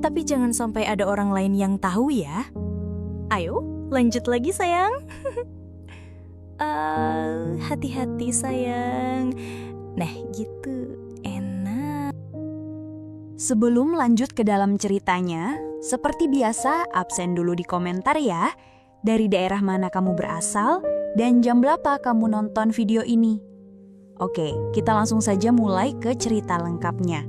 Tapi jangan sampai ada orang lain yang tahu ya. Ayo, lanjut lagi sayang. Hati-hati sayang. Nah gitu, enak. Sebelum lanjut ke dalam ceritanya, seperti biasa absen dulu di komentar ya. Dari daerah mana kamu berasal dan jam berapa kamu nonton video ini. Oke, kita langsung saja mulai ke cerita lengkapnya.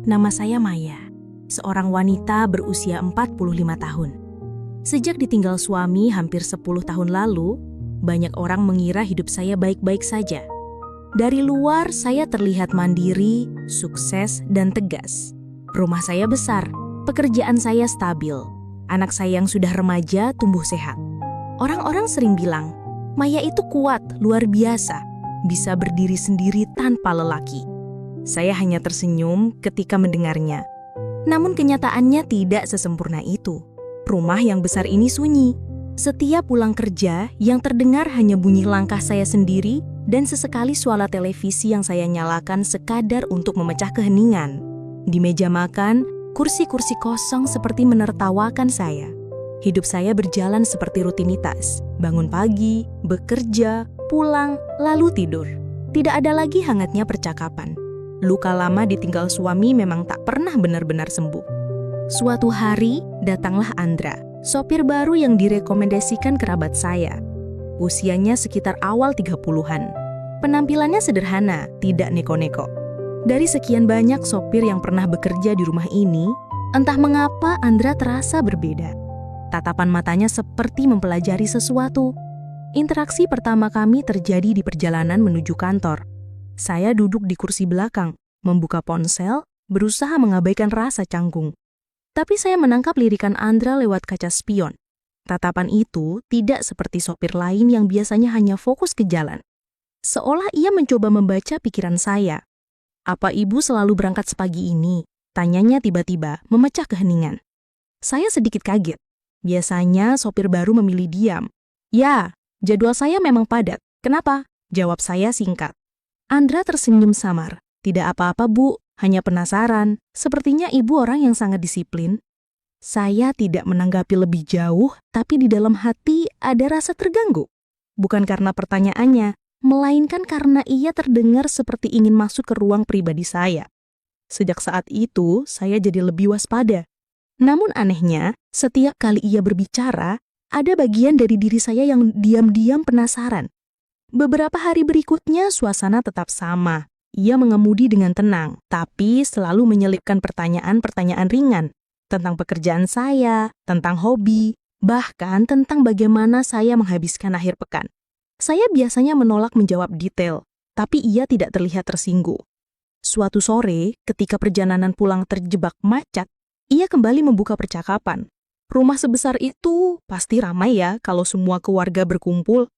Nama saya Maya, seorang wanita berusia 45 tahun. Sejak ditinggal suami hampir 10 tahun lalu, banyak orang mengira hidup saya baik-baik saja. Dari luar, saya terlihat mandiri, sukses, dan tegas. Rumah saya besar, pekerjaan saya stabil. Anak saya yang sudah remaja tumbuh sehat. Orang-orang sering bilang, Maya itu kuat, luar biasa, bisa berdiri sendiri tanpa lelaki. Saya hanya tersenyum ketika mendengarnya. Namun kenyataannya tidak sesempurna itu. Rumah yang besar ini sunyi. Setiap pulang kerja, yang terdengar hanya bunyi langkah saya sendiri dan sesekali suara televisi yang saya nyalakan sekadar untuk memecah keheningan. Di meja makan, kursi-kursi kosong seperti menertawakan saya. Hidup saya berjalan seperti rutinitas. Bangun pagi, bekerja, pulang, lalu tidur. Tidak ada lagi hangatnya percakapan. Luka lama ditinggal suami memang tak pernah benar-benar sembuh. Suatu hari, datanglah Andra, sopir baru yang direkomendasikan kerabat saya. Usianya sekitar awal 30-an. Penampilannya sederhana, tidak neko-neko. Dari sekian banyak sopir yang pernah bekerja di rumah ini, entah mengapa Andra terasa berbeda. Tatapan matanya seperti mempelajari sesuatu. Interaksi pertama kami terjadi di perjalanan menuju kantor. Saya duduk di kursi belakang, membuka ponsel, berusaha mengabaikan rasa canggung. Tapi saya menangkap lirikan Andra lewat kaca spion. Tatapan itu tidak seperti sopir lain yang biasanya hanya fokus ke jalan. Seolah ia mencoba membaca pikiran saya. "Apa ibu selalu berangkat sepagi ini?" Tanyanya tiba-tiba, memecah keheningan. Saya sedikit kaget. Biasanya sopir baru memilih diam. "Ya, jadwal saya memang padat. Kenapa?" Jawab saya singkat. Andra tersenyum samar. "Tidak apa-apa, Bu. Hanya penasaran. Sepertinya ibu orang yang sangat disiplin." Saya tidak menanggapi lebih jauh, tapi di dalam hati ada rasa terganggu. Bukan karena pertanyaannya, melainkan karena ia terdengar seperti ingin masuk ke ruang pribadi saya. Sejak saat itu, saya jadi lebih waspada. Namun anehnya, setiap kali ia berbicara, ada bagian dari diri saya yang diam-diam penasaran. Beberapa hari berikutnya, suasana tetap sama. Ia mengemudi dengan tenang, tapi selalu menyelipkan pertanyaan-pertanyaan ringan tentang pekerjaan saya, tentang hobi, bahkan tentang bagaimana saya menghabiskan akhir pekan. Saya biasanya menolak menjawab detail, tapi ia tidak terlihat tersinggung. Suatu sore, ketika perjalanan pulang terjebak macet, ia kembali membuka percakapan. Rumah sebesar itu pasti ramai ya kalau semua keluarga berkumpul.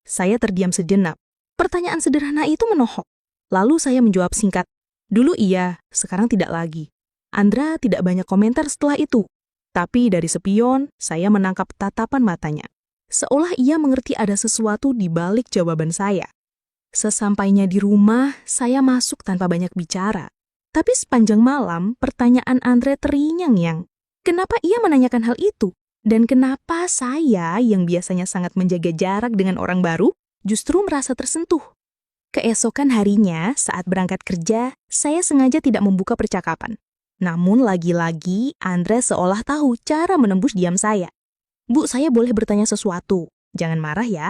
Saya terdiam sejenak. Pertanyaan sederhana itu menohok. Lalu saya menjawab singkat, "Dulu iya, sekarang tidak lagi." Andra tidak banyak komentar setelah itu. Tapi dari spion, saya menangkap tatapan matanya. Seolah ia mengerti ada sesuatu di balik jawaban saya. Sesampainya di rumah, saya masuk tanpa banyak bicara. Tapi sepanjang malam, pertanyaan Andre terngiang-ngiang. Kenapa ia menanyakan hal itu? Dan kenapa saya, yang biasanya sangat menjaga jarak dengan orang baru, justru merasa tersentuh? Keesokan harinya, saat berangkat kerja, saya sengaja tidak membuka percakapan. Namun lagi-lagi, Andre seolah tahu cara menembus diam saya. "Bu, saya boleh bertanya sesuatu? Jangan marah ya."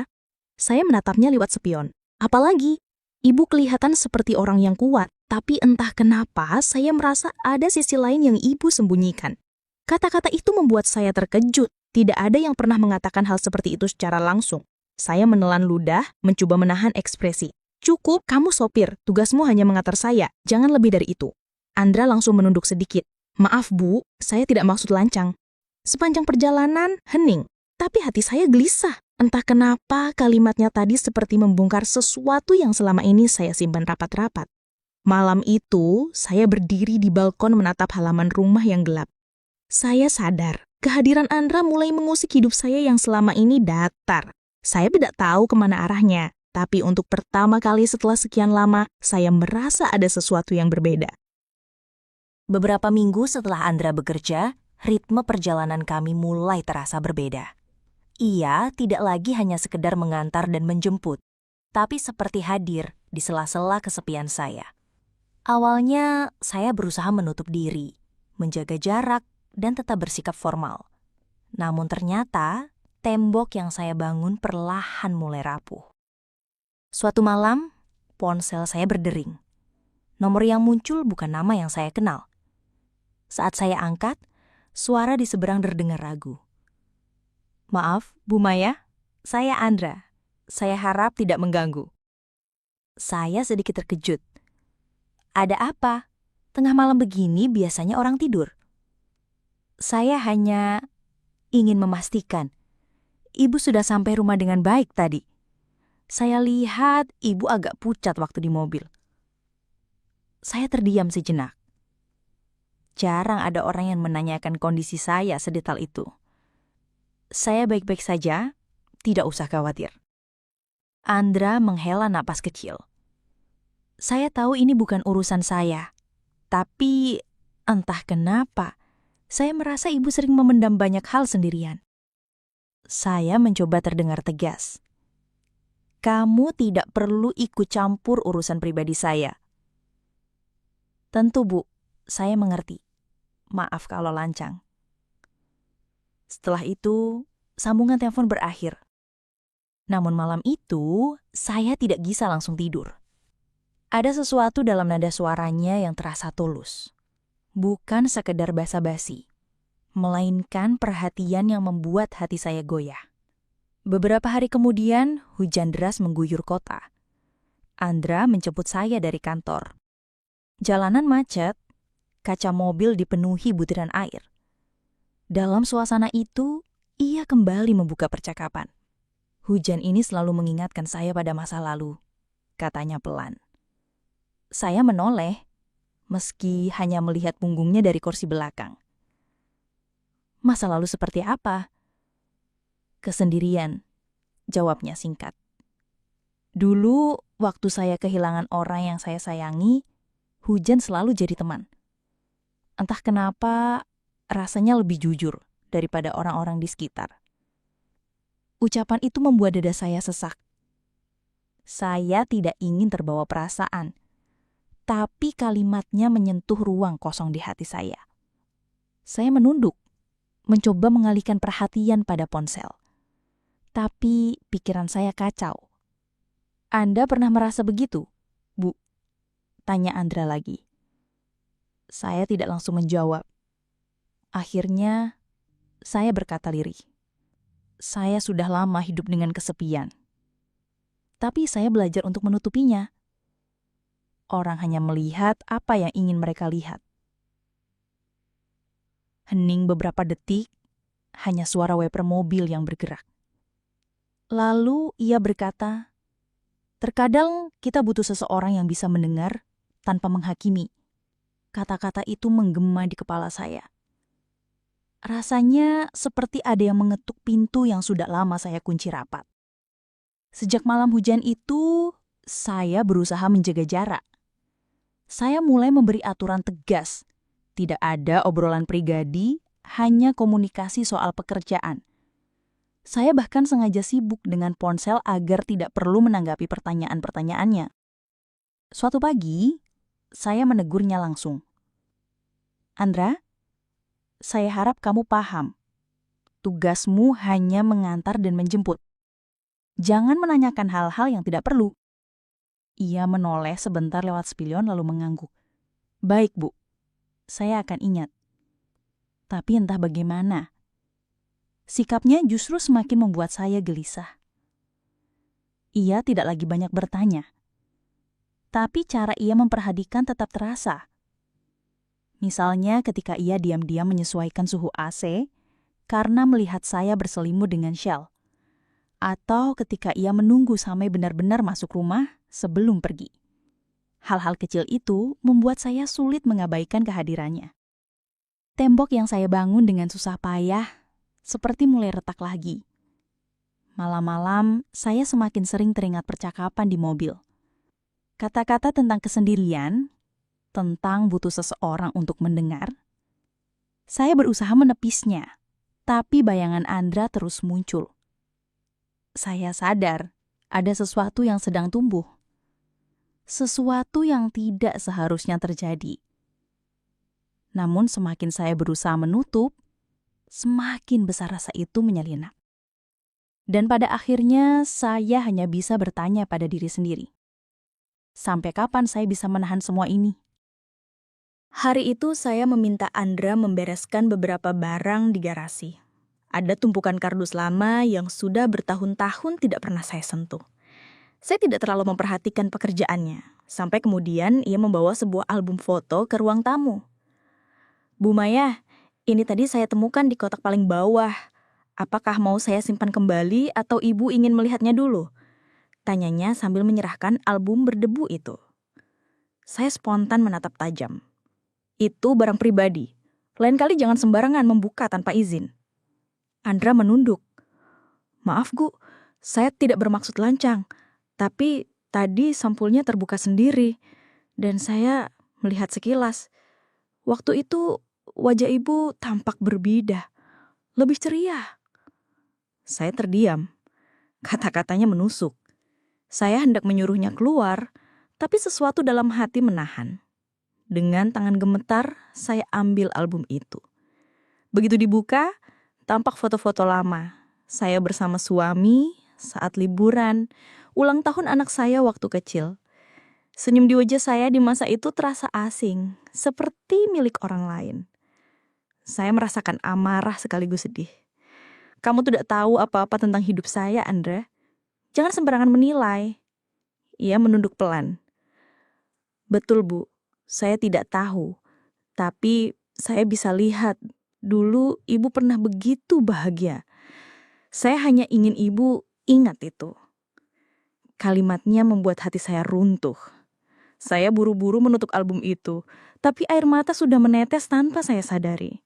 Saya menatapnya lewat spion. "Apalagi?" Ibu kelihatan seperti orang yang kuat, tapi entah kenapa saya merasa ada sisi lain yang ibu sembunyikan. Kata-kata itu membuat saya terkejut. Tidak ada yang pernah mengatakan hal seperti itu secara langsung. Saya menelan ludah, mencoba menahan ekspresi. "Cukup, kamu sopir. Tugasmu hanya mengantar saya. Jangan lebih dari itu." Andra langsung menunduk sedikit. "Maaf, Bu, saya tidak maksud lancang." Sepanjang perjalanan, hening. Tapi hati saya gelisah. Entah kenapa kalimatnya tadi seperti membongkar sesuatu yang selama ini saya simpan rapat-rapat. Malam itu, saya berdiri di balkon menatap halaman rumah yang gelap. Saya sadar, kehadiran Andra mulai mengusik hidup saya yang selama ini datar. Saya tidak tahu kemana arahnya, Tapi untuk pertama kali setelah sekian lama, saya merasa ada sesuatu yang berbeda. Beberapa minggu setelah Andra bekerja, ritme perjalanan kami mulai terasa berbeda. Ia tidak lagi hanya sekedar mengantar dan menjemput, tapi seperti hadir di sela-sela kesepian saya. Awalnya, saya berusaha menutup diri, menjaga jarak, dan tetap bersikap formal. Namun ternyata, tembok yang saya bangun perlahan mulai rapuh. Suatu malam, ponsel saya berdering. Nomor yang muncul bukan nama yang saya kenal. Saat saya angkat, suara di seberang terdengar ragu. "Maaf, Bu Maya, saya Andra. Saya harap tidak mengganggu." Saya sedikit terkejut. "Ada apa? Tengah malam begini biasanya orang tidur." "Saya hanya ingin memastikan, Ibu sudah sampai rumah dengan baik tadi. Saya lihat Ibu agak pucat waktu di mobil." Saya terdiam sejenak. Jarang ada orang yang menanyakan kondisi saya sedetail itu. "Saya baik-baik saja, tidak usah khawatir." Andra menghela napas kecil. "Saya tahu ini bukan urusan saya, tapi entah kenapa, saya merasa Ibu sering memendam banyak hal sendirian." Saya mencoba terdengar tegas. "Kamu tidak perlu ikut campur urusan pribadi saya." "Tentu, Bu, saya mengerti. Maaf kalau lancang." Setelah itu, sambungan telepon berakhir. Namun malam itu, saya tidak bisa langsung tidur. Ada sesuatu dalam nada suaranya yang terasa tulus. Bukan sekedar basa-basi, melainkan perhatian yang membuat hati saya goyah. Beberapa hari kemudian, hujan deras mengguyur kota. Andra menjemput saya dari kantor. Jalanan macet, kaca mobil dipenuhi butiran air. Dalam suasana itu, ia kembali membuka percakapan. "Hujan ini selalu mengingatkan saya pada masa lalu," katanya pelan. Saya menoleh, meski hanya melihat punggungnya dari kursi belakang. "Masa lalu seperti apa?" "Kesendirian," jawabnya singkat. "Dulu, waktu saya kehilangan orang yang saya sayangi, hujan selalu jadi teman. Entah kenapa, rasanya lebih jujur daripada orang-orang di sekitar." Ucapan itu membuat dada saya sesak. Saya tidak ingin terbawa perasaan, tapi kalimatnya menyentuh ruang kosong di hati saya. Saya menunduk, mencoba mengalihkan perhatian pada ponsel. Tapi pikiran saya kacau. "Anda pernah merasa begitu, Bu?" tanya Andra lagi. Saya tidak langsung menjawab. Akhirnya, saya berkata lirih. "Saya sudah lama hidup dengan kesepian. Tapi saya belajar untuk menutupinya. Orang hanya melihat apa yang ingin mereka lihat." Hening beberapa detik, hanya suara wiper mobil yang bergerak. Lalu ia berkata, "Terkadang kita butuh seseorang yang bisa mendengar tanpa menghakimi." Kata-kata itu menggema di kepala saya. Rasanya seperti ada yang mengetuk pintu yang sudah lama saya kunci rapat. Sejak malam hujan itu, saya berusaha menjaga jarak. Saya mulai memberi aturan tegas. Tidak ada obrolan pribadi, hanya komunikasi soal pekerjaan. Saya bahkan sengaja sibuk dengan ponsel agar tidak perlu menanggapi pertanyaan-pertanyaannya. Suatu pagi, saya menegurnya langsung. "Andra, saya harap kamu paham. Tugasmu hanya mengantar dan menjemput. Jangan menanyakan hal-hal yang tidak perlu." Ia menoleh sebentar lewat spion lalu mengangguk. "Baik, Bu. Saya akan ingat." Tapi entah bagaimana, sikapnya justru semakin membuat saya gelisah. Ia tidak lagi banyak bertanya. Tapi cara ia memperhatikan tetap terasa. Misalnya ketika ia diam-diam menyesuaikan suhu AC karena melihat saya berselimut dengan syal. Atau ketika ia menunggu sampai benar-benar masuk rumah sebelum pergi. Hal-hal kecil itu membuat saya sulit mengabaikan kehadirannya. Tembok yang saya bangun dengan susah payah seperti mulai retak lagi. Malam-malam, saya semakin sering teringat percakapan di mobil. Kata-kata tentang kesendirian, tentang butuh seseorang untuk mendengar. Saya berusaha menepisnya, tapi bayangan Andra terus muncul. Saya sadar ada sesuatu yang sedang tumbuh. Sesuatu yang tidak seharusnya terjadi. Namun semakin saya berusaha menutup, semakin besar rasa itu menyelinap. Dan pada akhirnya saya hanya bisa bertanya pada diri sendiri. Sampai kapan saya bisa menahan semua ini? Hari itu saya meminta Andra membereskan beberapa barang di garasi. Ada tumpukan kardus lama yang sudah bertahun-tahun tidak pernah saya sentuh. Saya tidak terlalu memperhatikan pekerjaannya. Sampai kemudian ia membawa sebuah album foto ke ruang tamu. "Bu Maya, ini tadi saya temukan di kotak paling bawah. Apakah mau saya simpan kembali atau ibu ingin melihatnya dulu?" Tanyanya sambil menyerahkan album berdebu itu. Saya spontan menatap tajam. Itu barang pribadi. Lain kali jangan sembarangan membuka tanpa izin. Andra menunduk. "Maaf, Gu, saya tidak bermaksud lancang. Tapi tadi sampulnya terbuka sendiri. Dan saya melihat sekilas. Waktu itu wajah ibu tampak berbeda. Lebih ceria." Saya terdiam. Kata-katanya menusuk. Saya hendak menyuruhnya keluar, tapi sesuatu dalam hati menahan. Dengan tangan gemetar, saya ambil album itu. Begitu dibuka, tampak foto-foto lama. Saya bersama suami, saat liburan, ulang tahun anak saya waktu kecil. Senyum di wajah saya di masa itu terasa asing, seperti milik orang lain. Saya merasakan amarah sekaligus sedih. "Kamu tidak tahu apa-apa tentang hidup saya, Andra. Jangan sembarangan menilai." Ia menunduk pelan. "Betul, Bu. Saya tidak tahu. Tapi saya bisa lihat, dulu ibu pernah begitu bahagia. Saya hanya ingin ibu ingat itu." Kalimatnya membuat hati saya runtuh. Saya buru-buru menutup album itu, tapi air mata sudah menetes tanpa saya sadari.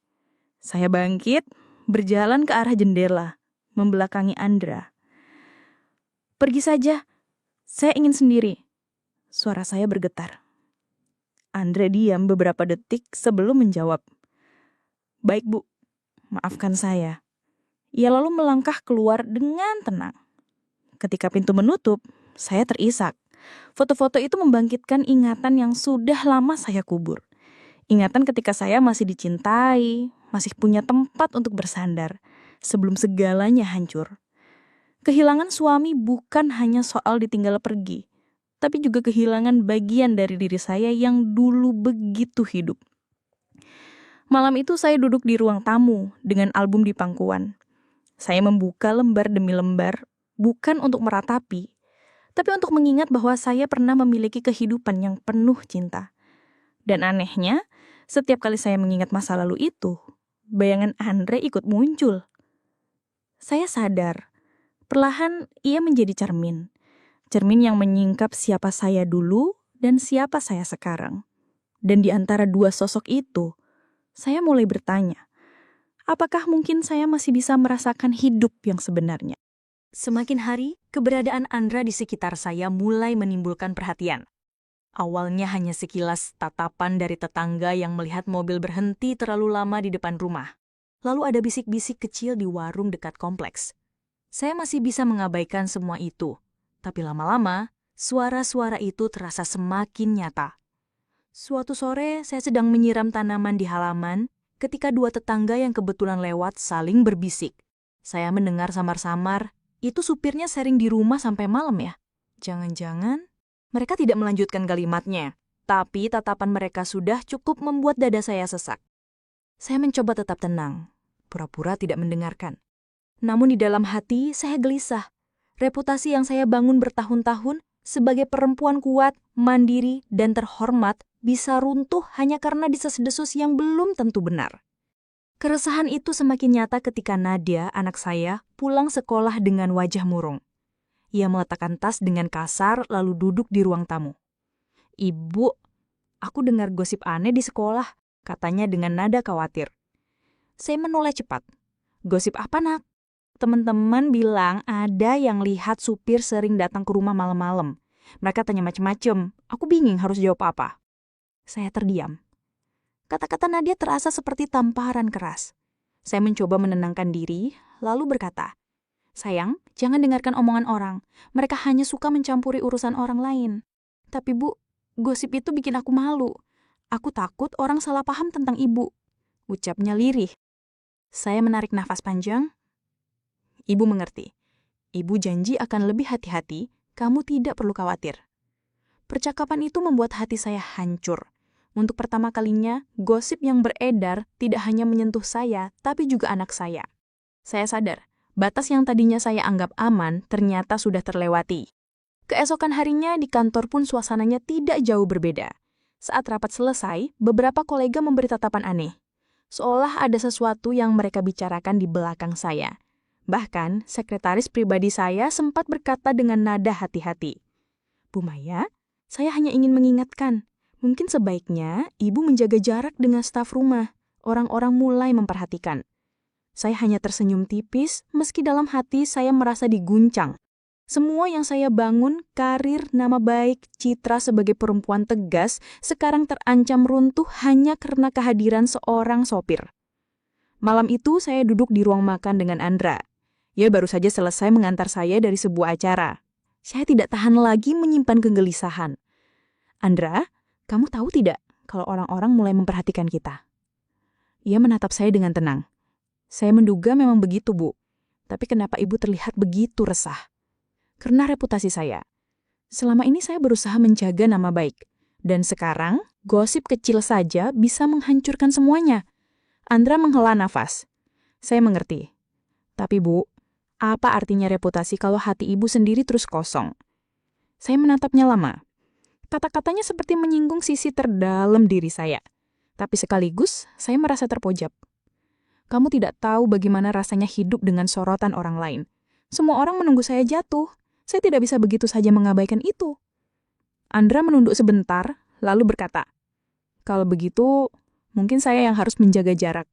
Saya bangkit, berjalan ke arah jendela, membelakangi Andra. "Pergi saja, saya ingin sendiri." Suara saya bergetar. Andra diam beberapa detik sebelum menjawab. "Baik, Bu, maafkan saya." Ia lalu melangkah keluar dengan tenang. Ketika pintu menutup, saya terisak. Foto-foto itu membangkitkan ingatan yang sudah lama saya kubur. Ingatan ketika saya masih dicintai, masih punya tempat untuk bersandar, sebelum segalanya hancur. Kehilangan suami bukan hanya soal ditinggal pergi, tapi juga kehilangan bagian dari diri saya yang dulu begitu hidup. Malam itu saya duduk di ruang tamu dengan album di pangkuan. Saya membuka lembar demi lembar, bukan untuk meratapi, tapi untuk mengingat bahwa saya pernah memiliki kehidupan yang penuh cinta. Dan anehnya, setiap kali saya mengingat masa lalu itu, bayangan Andre ikut muncul. Saya sadar, perlahan ia menjadi cermin. Cermin yang menyingkap siapa saya dulu dan siapa saya sekarang. Dan di antara dua sosok itu, saya mulai bertanya, apakah mungkin saya masih bisa merasakan hidup yang sebenarnya? Semakin hari, keberadaan Andra di sekitar saya mulai menimbulkan perhatian. Awalnya hanya sekilas tatapan dari tetangga yang melihat mobil berhenti terlalu lama di depan rumah. Lalu ada bisik-bisik kecil di warung dekat kompleks. Saya masih bisa mengabaikan semua itu, tapi lama-lama, suara-suara itu terasa semakin nyata. Suatu sore, saya sedang menyiram tanaman di halaman ketika dua tetangga yang kebetulan lewat saling berbisik. Saya mendengar samar-samar, itu supirnya sering di rumah sampai malam ya? Jangan-jangan mereka tidak melanjutkan kalimatnya, tapi tatapan mereka sudah cukup membuat dada saya sesak. Saya mencoba tetap tenang, pura-pura tidak mendengarkan. Namun di dalam hati saya gelisah. Reputasi yang saya bangun bertahun-tahun sebagai perempuan kuat, mandiri, dan terhormat bisa runtuh hanya karena desas-desus yang belum tentu benar. Keresahan itu semakin nyata ketika Nadia, anak saya, pulang sekolah dengan wajah murung. Ia meletakkan tas dengan kasar lalu duduk di ruang tamu. "Ibu, aku dengar gosip aneh di sekolah," katanya dengan nada khawatir. Saya menoleh cepat. "Gosip apa, Nak?" teman-teman bilang ada yang lihat supir sering datang ke rumah malam-malam. Mereka tanya macam-macam. Aku bingung harus jawab apa. Saya terdiam. Kata-kata Nadia terasa seperti tamparan keras. Saya mencoba menenangkan diri, lalu berkata, "Sayang, jangan dengarkan omongan orang. Mereka hanya suka mencampuri urusan orang lain. Tapi Bu, gosip itu bikin aku malu. Aku takut orang salah paham tentang Ibu," ucapnya lirih. Saya menarik nafas panjang. "Ibu mengerti. Ibu janji akan lebih hati-hati, kamu tidak perlu khawatir." Percakapan itu membuat hati saya hancur. Untuk pertama kalinya, gosip yang beredar tidak hanya menyentuh saya, tapi juga anak saya. Saya sadar, batas yang tadinya saya anggap aman ternyata sudah terlewati. Keesokan harinya di kantor pun suasananya tidak jauh berbeda. Saat rapat selesai, beberapa kolega memberi tatapan aneh. Seolah ada sesuatu yang mereka bicarakan di belakang saya. Bahkan, sekretaris pribadi saya sempat berkata dengan nada hati-hati, "Bu Maya, saya hanya ingin mengingatkan, mungkin sebaiknya Ibu menjaga jarak dengan staf rumah. Orang-orang mulai memperhatikan." Saya hanya tersenyum tipis, meski dalam hati saya merasa diguncang. Semua yang saya bangun, karir, nama baik, citra sebagai perempuan tegas, sekarang terancam runtuh hanya karena kehadiran seorang sopir. Malam itu saya duduk di ruang makan dengan Andra. Ia baru saja selesai mengantar saya dari sebuah acara. Saya tidak tahan lagi menyimpan kegelisahan. "Andra, kamu tahu tidak kalau orang-orang mulai memperhatikan kita?" Ia menatap saya dengan tenang. "Saya menduga memang begitu, Bu. Tapi kenapa Ibu terlihat begitu resah?" "Karena reputasi saya. Selama ini saya berusaha menjaga nama baik. Dan sekarang, gosip kecil saja bisa menghancurkan semuanya." Andra menghela nafas. "Saya mengerti. Tapi Bu, apa artinya reputasi kalau hati Ibu sendiri terus kosong?" Saya menatapnya lama. Kata-katanya seperti menyinggung sisi terdalam diri saya. Tapi sekaligus, saya merasa terpojok. "Kamu tidak tahu bagaimana rasanya hidup dengan sorotan orang lain. Semua orang menunggu saya jatuh. Saya tidak bisa begitu saja mengabaikan itu." Andra menunduk sebentar, lalu berkata, "Kalau begitu, mungkin saya yang harus menjaga jarak."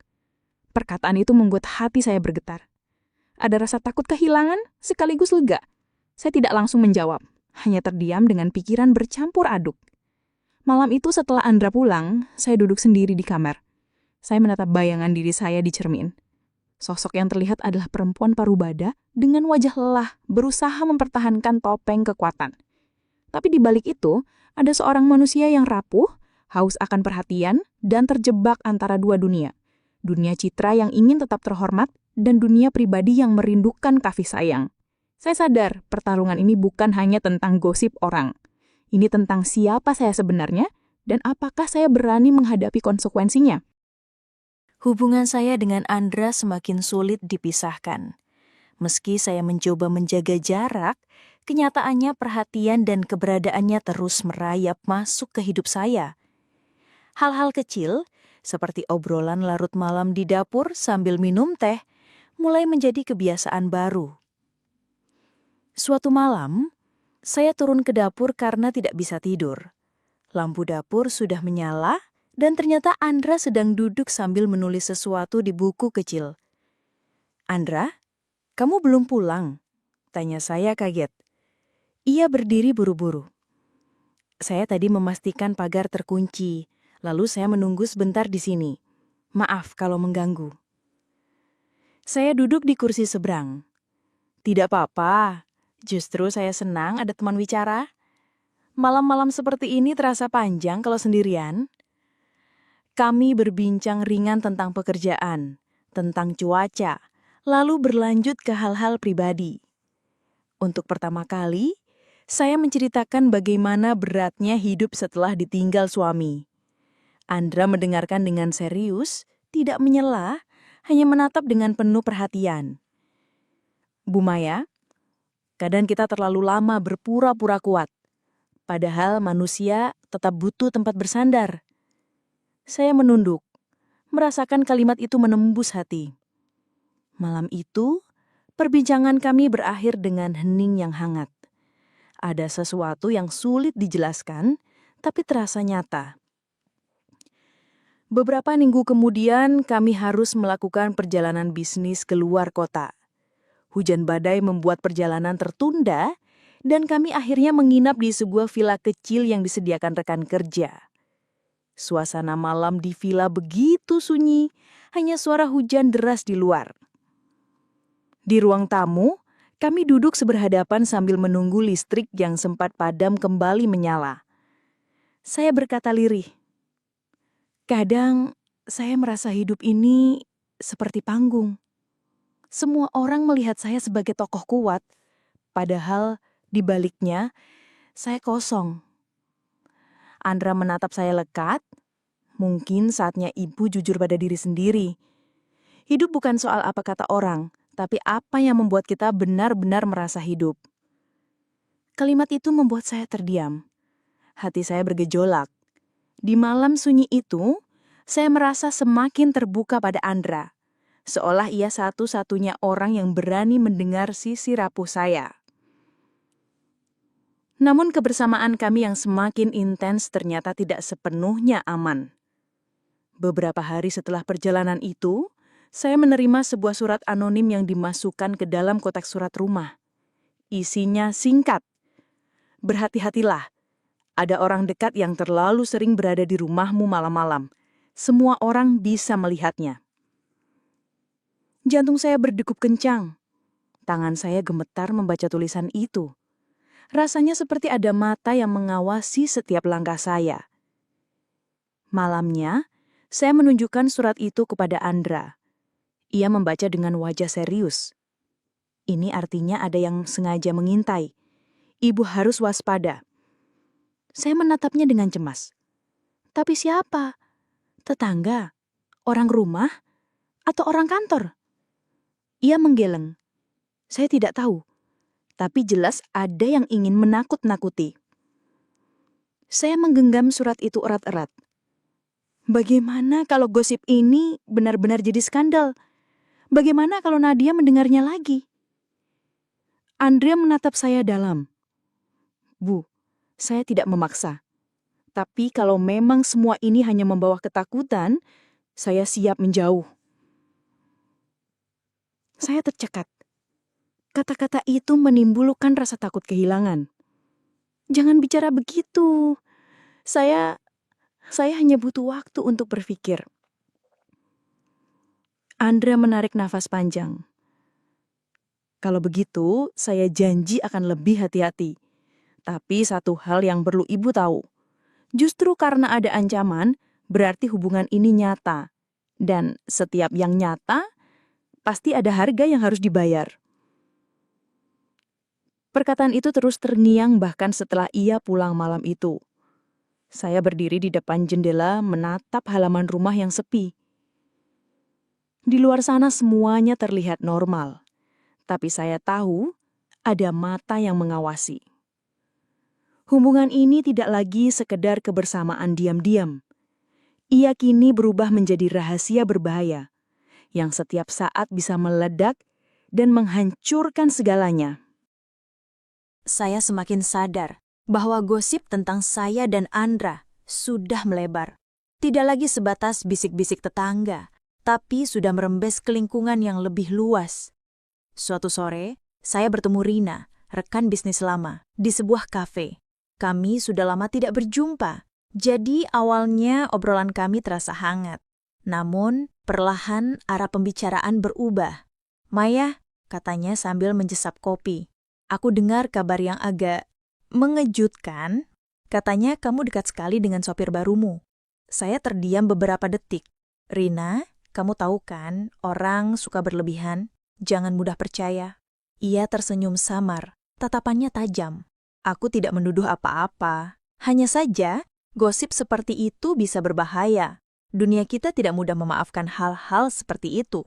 Perkataan itu membuat hati saya bergetar. Ada rasa takut kehilangan, sekaligus lega. Saya tidak langsung menjawab, hanya terdiam dengan pikiran bercampur aduk. Malam itu setelah Andra pulang, saya duduk sendiri di kamar. Saya menatap bayangan diri saya di cermin. Sosok yang terlihat adalah perempuan parubada dengan wajah lelah, berusaha mempertahankan topeng kekuatan. Tapi di balik itu, ada seorang manusia yang rapuh, haus akan perhatian, dan terjebak antara dua dunia. Dunia citra yang ingin tetap terhormat, dan dunia pribadi yang merindukan kasih sayang. Saya sadar, pertarungan ini bukan hanya tentang gosip orang. Ini tentang siapa saya sebenarnya, dan apakah saya berani menghadapi konsekuensinya. Hubungan saya dengan Andra semakin sulit dipisahkan. Meski saya mencoba menjaga jarak, kenyataannya perhatian dan keberadaannya terus merayap masuk ke hidup saya. Hal-hal kecil, seperti obrolan larut malam di dapur sambil minum teh, mulai menjadi kebiasaan baru. Suatu malam, saya turun ke dapur karena tidak bisa tidur. Lampu dapur sudah menyala, dan ternyata Andra sedang duduk sambil menulis sesuatu di buku kecil. "Andra, kamu belum pulang?" tanya saya kaget. Ia berdiri buru-buru. "Saya tadi memastikan pagar terkunci, lalu saya menunggu sebentar di sini. Maaf kalau mengganggu." Saya duduk di kursi seberang. "Tidak apa-apa, justru saya senang ada teman bicara. Malam-malam seperti ini terasa panjang kalau sendirian." Kami berbincang ringan tentang pekerjaan, tentang cuaca, lalu berlanjut ke hal-hal pribadi. Untuk pertama kali, saya menceritakan bagaimana beratnya hidup setelah ditinggal suami. Andra mendengarkan dengan serius, tidak menyela, hanya menatap dengan penuh perhatian. "Bu Maya, kadang kita terlalu lama berpura-pura kuat, padahal manusia tetap butuh tempat bersandar." Saya menunduk, merasakan kalimat itu menembus hati. Malam itu, perbincangan kami berakhir dengan hening yang hangat. Ada sesuatu yang sulit dijelaskan, tapi terasa nyata. Beberapa minggu kemudian, kami harus melakukan perjalanan bisnis ke luar kota. Hujan badai membuat perjalanan tertunda, dan kami akhirnya menginap di sebuah villa kecil yang disediakan rekan kerja. Suasana malam di villa begitu sunyi, hanya suara hujan deras di luar. Di ruang tamu, kami duduk seberhadapan sambil menunggu listrik yang sempat padam kembali menyala. Saya berkata lirih, "Kadang saya merasa hidup ini seperti panggung. Semua orang melihat saya sebagai tokoh kuat, padahal di baliknya saya kosong." Andra menatap saya lekat. Mungkin saatnya ibu jujur pada diri sendiri. Hidup bukan soal apa kata orang, tapi apa yang membuat kita benar-benar merasa hidup. Kalimat itu membuat saya terdiam. Hati saya bergejolak. Di malam sunyi itu, saya merasa semakin terbuka pada Andra. Seolah ia satu-satunya orang yang berani mendengar sisi rapuh saya. Namun kebersamaan kami yang semakin intens ternyata tidak sepenuhnya aman. Beberapa hari setelah perjalanan itu, saya menerima sebuah surat anonim yang dimasukkan ke dalam kotak surat rumah. Isinya singkat. "Berhati-hatilah, ada orang dekat yang terlalu sering berada di rumahmu malam-malam. Semua orang bisa melihatnya." Jantung saya berdegup kencang. Tangan saya gemetar membaca tulisan itu. Rasanya seperti ada mata yang mengawasi setiap langkah saya. Malamnya, saya menunjukkan surat itu kepada Andra. Ia membaca dengan wajah serius. Ini artinya ada yang sengaja mengintai. Ibu harus waspada. Saya menatapnya dengan cemas. Tapi siapa? Tetangga? Orang rumah? Atau orang kantor? Ia menggeleng. Saya tidak tahu. Tapi jelas ada yang ingin menakut-nakuti. Saya menggenggam surat itu erat-erat. Bagaimana kalau gosip ini benar-benar jadi skandal? Bagaimana kalau Nadia mendengarnya lagi? Andrea menatap saya dalam. "Bu, saya tidak memaksa. Tapi kalau memang semua ini hanya membawa ketakutan, saya siap menjauh." Saya tercekat. Kata-kata itu menimbulkan rasa takut kehilangan. "Jangan bicara begitu. Saya hanya butuh waktu untuk berpikir." Andra menarik nafas panjang. "Kalau begitu, saya janji akan lebih hati-hati. Tapi satu hal yang perlu ibu tahu. Justru karena ada ancaman, berarti hubungan ini nyata. Dan setiap yang nyata, pasti ada harga yang harus dibayar." Perkataan itu terus terngiang bahkan setelah ia pulang malam itu. Saya berdiri di depan jendela menatap halaman rumah yang sepi. Di luar sana semuanya terlihat normal. Tapi saya tahu ada mata yang mengawasi. Hubungan ini tidak lagi sekedar kebersamaan diam-diam. Ia kini berubah menjadi rahasia berbahaya, yang setiap saat bisa meledak dan menghancurkan segalanya. Saya semakin sadar bahwa gosip tentang saya dan Andra sudah melebar. Tidak lagi sebatas bisik-bisik tetangga, tapi sudah merembes ke lingkungan yang lebih luas. Suatu sore, saya bertemu Rina, rekan bisnis lama, di sebuah kafe. Kami sudah lama tidak berjumpa, jadi awalnya obrolan kami terasa hangat. Namun, perlahan arah pembicaraan berubah. "Maya," katanya sambil menjesap kopi. "Aku dengar kabar yang agak mengejutkan. Katanya kamu dekat sekali dengan sopir barumu." Saya terdiam beberapa detik. "Rina, kamu tahu kan, orang suka berlebihan. Jangan mudah percaya." Ia tersenyum samar, tatapannya tajam. Aku tidak menuduh apa-apa. Hanya saja, gosip seperti itu bisa berbahaya. Dunia kita tidak mudah memaafkan hal-hal seperti itu.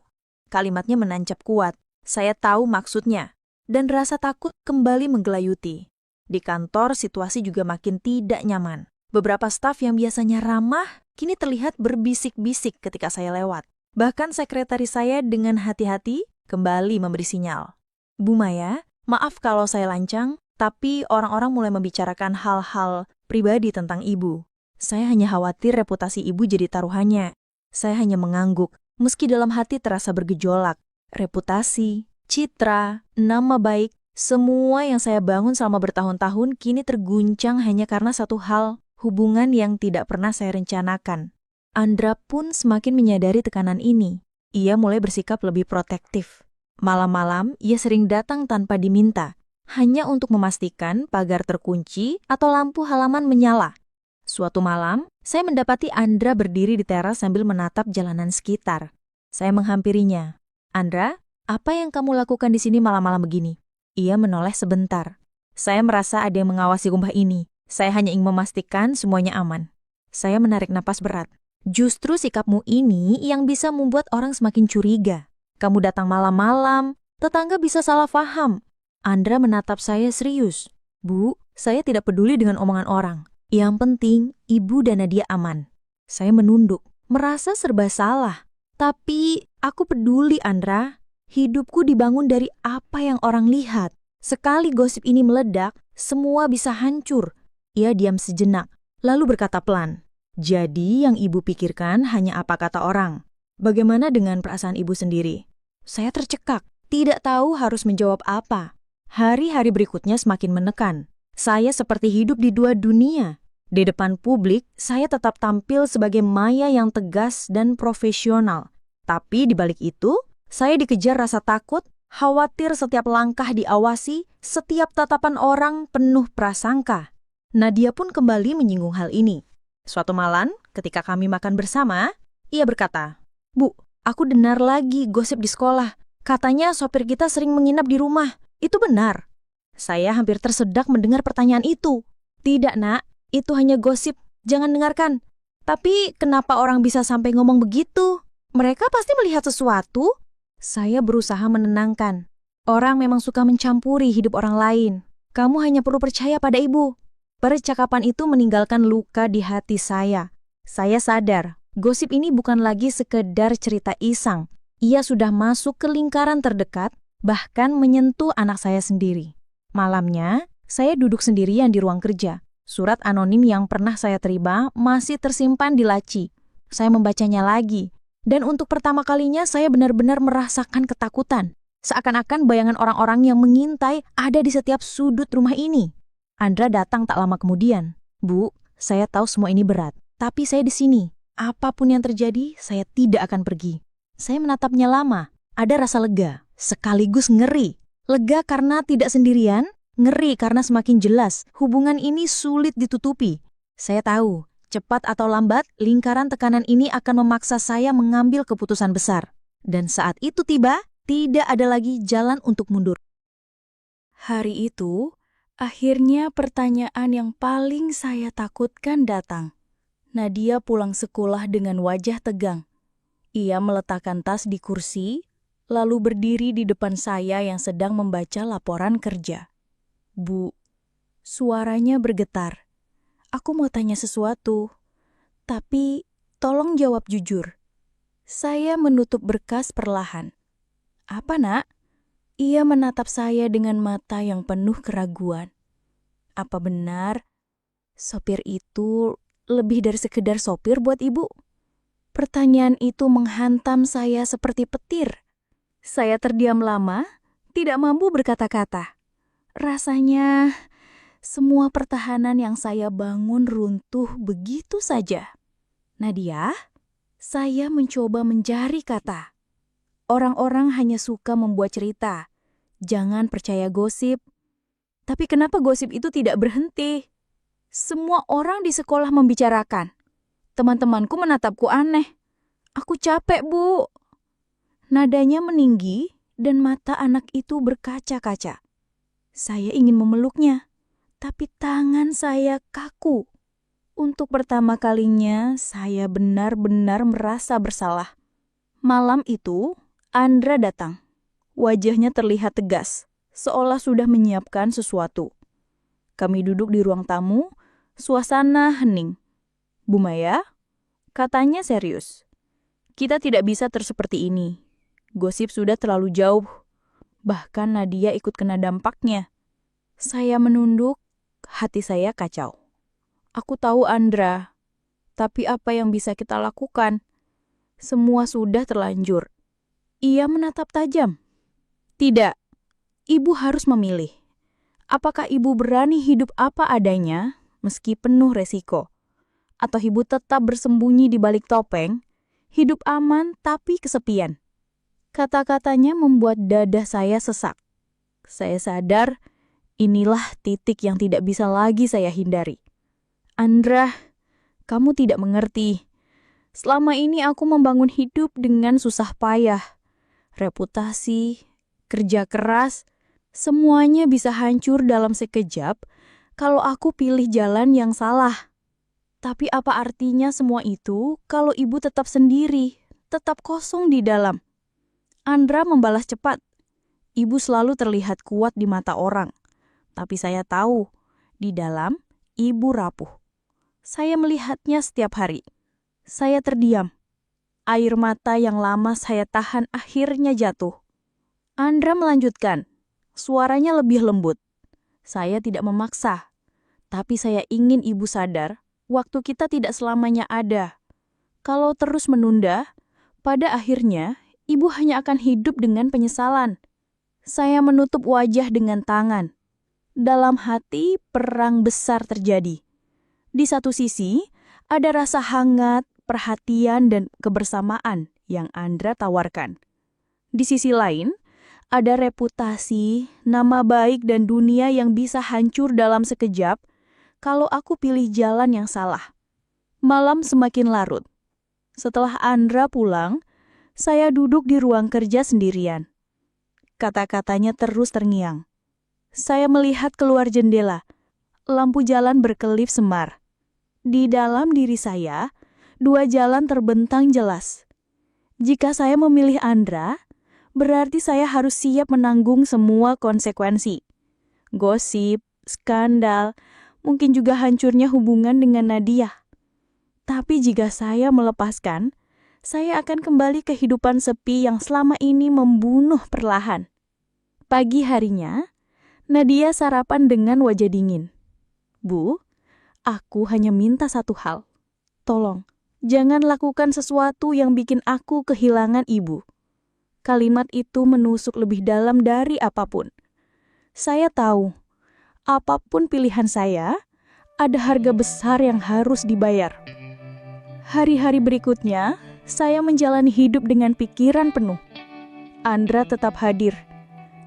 Kalimatnya menancap kuat. Saya tahu maksudnya. Dan rasa takut kembali menggelayuti. Di kantor, situasi juga makin tidak nyaman. Beberapa staf yang biasanya ramah, kini terlihat berbisik-bisik ketika saya lewat. Bahkan sekretaris saya dengan hati-hati kembali memberi sinyal. "Bu Maya, maaf kalau saya lancang, tapi orang-orang mulai membicarakan hal-hal pribadi tentang ibu. Saya hanya khawatir reputasi ibu jadi taruhannya." Saya hanya mengangguk, meski dalam hati terasa bergejolak. Reputasi, citra, nama baik, semua yang saya bangun selama bertahun-tahun kini terguncang hanya karena satu hal, hubungan yang tidak pernah saya rencanakan. Andra pun semakin menyadari tekanan ini. Ia mulai bersikap lebih protektif. Malam-malam, ia sering datang tanpa diminta, hanya untuk memastikan pagar terkunci atau lampu halaman menyala. Suatu malam, saya mendapati Andra berdiri di teras sambil menatap jalanan sekitar. Saya menghampirinya. "Andra, apa yang kamu lakukan di sini malam-malam begini?" Ia menoleh sebentar. Saya merasa ada yang mengawasi rumah ini. Saya hanya ingin memastikan semuanya aman. Saya menarik napas berat. Justru sikapmu ini yang bisa membuat orang semakin curiga. Kamu datang malam-malam, tetangga bisa salah paham. Andra menatap saya serius. "Bu, saya tidak peduli dengan omongan orang. Yang penting, Ibu dan Nadia aman." Saya menunduk, merasa serba salah. Tapi, aku peduli, Andra. Hidupku dibangun dari apa yang orang lihat. Sekali gosip ini meledak, semua bisa hancur. Ia diam sejenak, lalu berkata pelan. "Jadi yang Ibu pikirkan hanya apa kata orang. Bagaimana dengan perasaan Ibu sendiri?" Saya tercekak, tidak tahu harus menjawab apa. Hari-hari berikutnya semakin menekan. Saya seperti hidup di dua dunia. Di depan publik, saya tetap tampil sebagai Maya yang tegas dan profesional. Tapi di balik itu, saya dikejar rasa takut, khawatir setiap langkah diawasi, setiap tatapan orang penuh prasangka. Nadia pun kembali menyinggung hal ini. Suatu malam, ketika kami makan bersama, ia berkata, "Bu, aku dengar lagi gosip di sekolah. Katanya sopir kita sering menginap di rumah. Itu benar?" Saya hampir tersedak mendengar pertanyaan itu. "Tidak, Nak. Itu hanya gosip. Jangan dengarkan." "Tapi kenapa orang bisa sampai ngomong begitu? Mereka pasti melihat sesuatu." Saya berusaha menenangkan. "Orang memang suka mencampuri hidup orang lain. Kamu hanya perlu percaya pada Ibu." Percakapan itu meninggalkan luka di hati saya. Saya sadar, gosip ini bukan lagi sekedar cerita iseng. Ia sudah masuk ke lingkaran terdekat, bahkan menyentuh anak saya sendiri. Malamnya, saya duduk sendirian di ruang kerja. Surat anonim yang pernah saya terima masih tersimpan di laci. Saya membacanya lagi, dan untuk pertama kalinya saya benar-benar merasakan ketakutan. Seakan-akan bayangan orang-orang yang mengintai ada di setiap sudut rumah ini. Andra datang tak lama kemudian. "Bu, saya tahu semua ini berat, tapi saya di sini. Apapun yang terjadi, saya tidak akan pergi." Saya menatapnya lama. Ada rasa lega, sekaligus ngeri. Lega karena tidak sendirian, ngeri karena semakin jelas hubungan ini sulit ditutupi. Saya tahu, cepat atau lambat, lingkaran tekanan ini akan memaksa saya mengambil keputusan besar. Dan saat itu tiba, tidak ada lagi jalan untuk mundur. Hari itu, akhirnya pertanyaan yang paling saya takutkan datang. Nadia pulang sekolah dengan wajah tegang. Ia meletakkan tas di kursi, lalu berdiri di depan saya yang sedang membaca laporan kerja. "Bu," suaranya bergetar. "Aku mau tanya sesuatu, tapi tolong jawab jujur." Saya menutup berkas perlahan. "Apa, Nak?" Ia menatap saya dengan mata yang penuh keraguan. "Apa benar sopir itu lebih dari sekedar sopir buat Ibu?" Pertanyaan itu menghantam saya seperti petir. Saya terdiam lama, tidak mampu berkata-kata. Rasanya semua pertahanan yang saya bangun runtuh begitu saja. "Nadia," saya mencoba mencari kata. "Orang-orang hanya suka membuat cerita. Jangan percaya gosip." Tapi kenapa gosip itu tidak berhenti? Semua orang di sekolah membicarakan. Teman-temanku menatapku aneh. "Aku capek, Bu." Nadanya meninggi dan mata anak itu berkaca-kaca. Saya ingin memeluknya, tapi tangan saya kaku. Untuk pertama kalinya, saya benar-benar merasa bersalah. Malam itu, Andra datang. Wajahnya terlihat tegas, seolah sudah menyiapkan sesuatu. Kami duduk di ruang tamu, suasana hening. "Bu Maya," katanya serius, "kita tidak bisa terseperti ini. Gosip sudah terlalu jauh. Bahkan Nadia ikut kena dampaknya." Saya menunduk, hati saya kacau. "Aku tahu Andra, tapi apa yang bisa kita lakukan? Semua sudah terlanjur." Ia menatap tajam. Tidak, ibu harus memilih. Apakah ibu berani hidup apa adanya, meski penuh resiko? Atau ibu tetap bersembunyi di balik topeng, hidup aman tapi kesepian? Kata-katanya membuat dada saya sesak. Saya sadar, inilah titik yang tidak bisa lagi saya hindari. Andra, kamu tidak mengerti. Selama ini aku membangun hidup dengan susah payah. Reputasi, kerja keras, semuanya bisa hancur dalam sekejap kalau aku pilih jalan yang salah. Tapi apa artinya semua itu kalau ibu tetap sendiri, tetap kosong di dalam? Andra membalas cepat. Ibu selalu terlihat kuat di mata orang. Tapi saya tahu, di dalam ibu rapuh. Saya melihatnya setiap hari. Saya terdiam. Air mata yang lama saya tahan akhirnya jatuh. Andra melanjutkan. Suaranya lebih lembut. Saya tidak memaksa. Tapi saya ingin ibu sadar, waktu kita tidak selamanya ada. Kalau terus menunda, pada akhirnya ibu hanya akan hidup dengan penyesalan. Saya menutup wajah dengan tangan. Dalam hati, perang besar terjadi. Di satu sisi, ada rasa hangat, perhatian, dan kebersamaan yang Andra tawarkan. Di sisi lain, ada reputasi, nama baik, dan dunia yang bisa hancur dalam sekejap kalau aku pilih jalan yang salah. Malam semakin larut. Setelah Andra pulang, saya duduk di ruang kerja sendirian. Kata-katanya terus terngiang. Saya melihat keluar jendela. Lampu jalan berkelip semar. Di dalam diri saya, dua jalan terbentang jelas. Jika saya memilih Andra, berarti saya harus siap menanggung semua konsekuensi. Gosip, skandal, mungkin juga hancurnya hubungan dengan Nadia. Tapi jika saya melepaskan, saya akan kembali ke kehidupan sepi yang selama ini membunuh perlahan. Pagi harinya, Nadia sarapan dengan wajah dingin. Bu, aku hanya minta satu hal. Tolong, jangan lakukan sesuatu yang bikin aku kehilangan ibu. Kalimat itu menusuk lebih dalam dari apapun. Saya tahu, apapun pilihan saya, ada harga besar yang harus dibayar. Hari-hari berikutnya, saya menjalani hidup dengan pikiran penuh. Andra tetap hadir,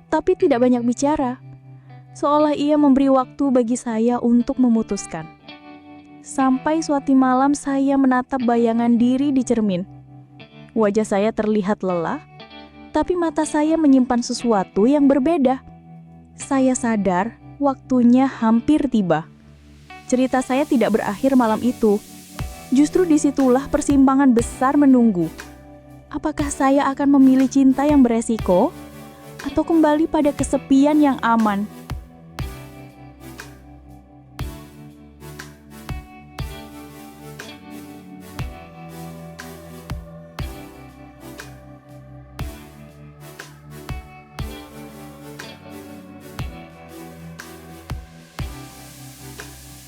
tapi tidak banyak bicara. Seolah ia memberi waktu bagi saya untuk memutuskan. Sampai suatu malam saya menatap bayangan diri di cermin. Wajah saya terlihat lelah, tapi mata saya menyimpan sesuatu yang berbeda. Saya sadar waktunya hampir tiba. Cerita saya tidak berakhir malam itu. Justru disitulah persimpangan besar menunggu. Apakah saya akan memilih cinta yang beresiko, atau kembali pada kesepian yang aman?